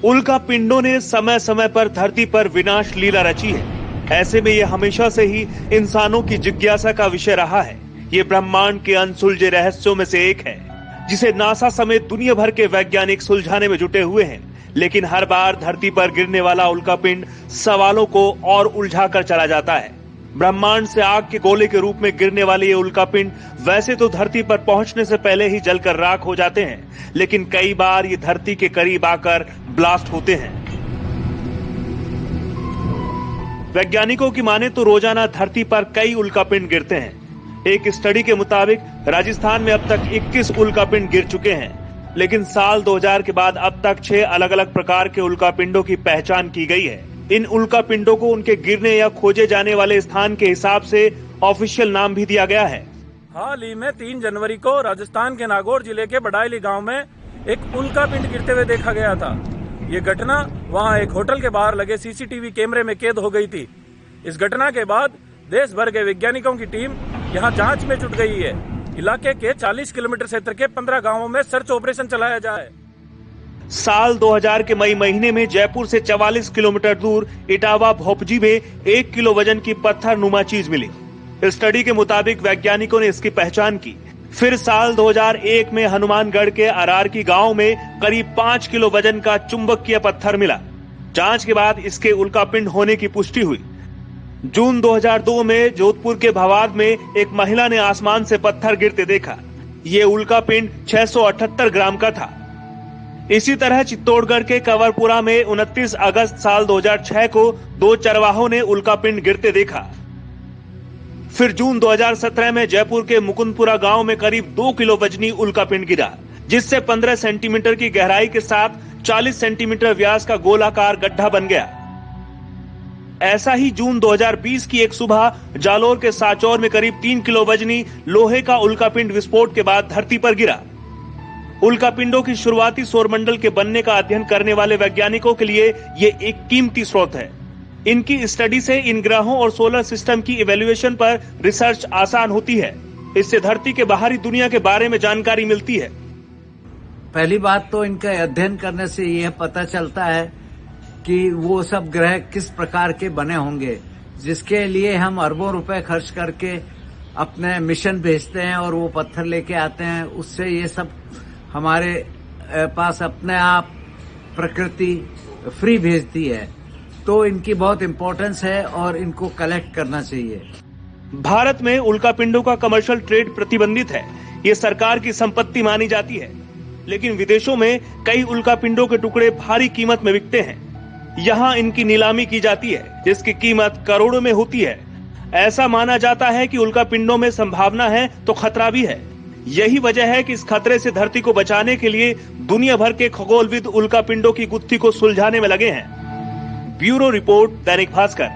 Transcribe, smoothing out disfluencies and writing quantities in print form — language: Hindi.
उल्का पिंडों ने समय समय पर धरती पर विनाश लीला रची है। ऐसे में ये हमेशा से ही इंसानों की जिज्ञासा का विषय रहा है। ये ब्रह्मांड के अनसुलझे रहस्यों में से एक है, जिसे नासा समेत दुनिया भर के वैज्ञानिक सुलझाने में जुटे हुए हैं। लेकिन हर बार धरती पर गिरने वाला उल्कापिंड सवालों को और उलझा कर चला जाता है। ब्रह्मांड से आग के गोले के रूप में गिरने वाले ये उल्कापिंड वैसे तो धरती पर पहुंचने से पहले ही जलकर राख हो जाते हैं, लेकिन कई बार ये धरती के करीब आकर ब्लास्ट होते हैं। वैज्ञानिकों की माने तो रोजाना धरती पर कई उल्कापिंड गिरते हैं। एक स्टडी के मुताबिक राजस्थान में अब तक 21 उल्कापिंड गिर चुके हैं, लेकिन साल 2000 के बाद अब तक 6 अलग अलग प्रकार के उल्कापिंडों की पहचान की गई है। इन उल्कापिंडों को उनके गिरने या खोजे जाने वाले स्थान के हिसाब से ऑफिशियल नाम भी दिया गया है। हाल ही में 3 जनवरी को राजस्थान के नागौर जिले के बडायली गांव में एक उल्कापिंड गिरते हुए देखा गया था। ये घटना वहां एक होटल के बाहर लगे सीसीटीवी कैमरे में कैद हो गई थी। इस घटना के बाद देश भर के वैज्ञानिकों की टीम यहां जांच में जुट गई है। इलाके के 40 किलोमीटर क्षेत्र के 15 गांवों में सर्च ऑपरेशन चलाया जाए। साल 2000 के मई महीने में जयपुर से 44 किलोमीटर दूर इटावा भोपजी में 1 किलो वजन की पत्थर नुमा चीज मिली। स्टडी के मुताबिक वैज्ञानिकों ने इसकी पहचान की। फिर साल 2001 में हनुमानगढ़ के अरारकी गांव में करीब 5 किलो वजन का चुंबकीय पत्थर मिला। जांच के बाद इसके उल्कापिंड होने की पुष्टि हुई। जून 2002 में जोधपुर के भवाद में एक महिला ने आसमान से पत्थर गिरते देखा। ये उल्कापिंड 678 ग्राम का था। इसी तरह चित्तौड़गढ़ के कंवरपुरा में 29 अगस्त साल 2006 को 2 चरवाहों ने उल्कापिंड गिरते देखा। फिर जून 2017 में जयपुर के मुकुंदपुरा गांव में करीब 2 किलो वजनी उल्कापिंड गिरा, जिससे 15 सेंटीमीटर की गहराई के साथ 40 सेंटीमीटर व्यास का गोलाकार गड्ढा बन गया। ऐसा ही जून 2020 की एक सुबह जालोर के साचौर में करीब 3 किलो वजनी लोहे का उल्कापिंड विस्फोट के बाद धरती पर गिरा। उल्कापिंडों की शुरुआती सौरमंडल के बनने का अध्ययन करने वाले वैज्ञानिकों के लिए ये एक कीमती स्रोत है। इनकी स्टडी से इन ग्रहों और सोलर सिस्टम की इवैल्यूएशन पर रिसर्च आसान होती है। इससे धरती के बाहरी दुनिया के बारे में जानकारी मिलती है। पहली बात तो इनका अध्ययन करने से यह पता चलता है कि वो सब ग्रह किस प्रकार के बने होंगे, जिसके लिए हम अरबों रुपए खर्च करके अपने मिशन भेजते हैं और वो पत्थर लेके आते हैं। उससे ये सब हमारे पास अपने आप प्रकृति फ्री भेजती है, तो इनकी बहुत इम्पोर्टेंस है और इनको कलेक्ट करना चाहिए। भारत में उल्कापिंडों का कमर्शियल ट्रेड प्रतिबंधित है। ये सरकार की संपत्ति मानी जाती है, लेकिन विदेशों में कई उल्कापिंडों के टुकड़े भारी कीमत में बिकते हैं। यहाँ इनकी नीलामी की जाती है, जिसकी कीमत करोड़ों में होती है। ऐसा माना जाता है कि उल्कापिंडों में संभावना है तो खतरा भी है। यही वजह है कि इस खतरे से धरती को बचाने के लिए दुनिया भर के खगोलविद उल्कापिंडों की गुत्थी को सुलझाने में लगे हैं। Bureau report, Dainik Bhaskar.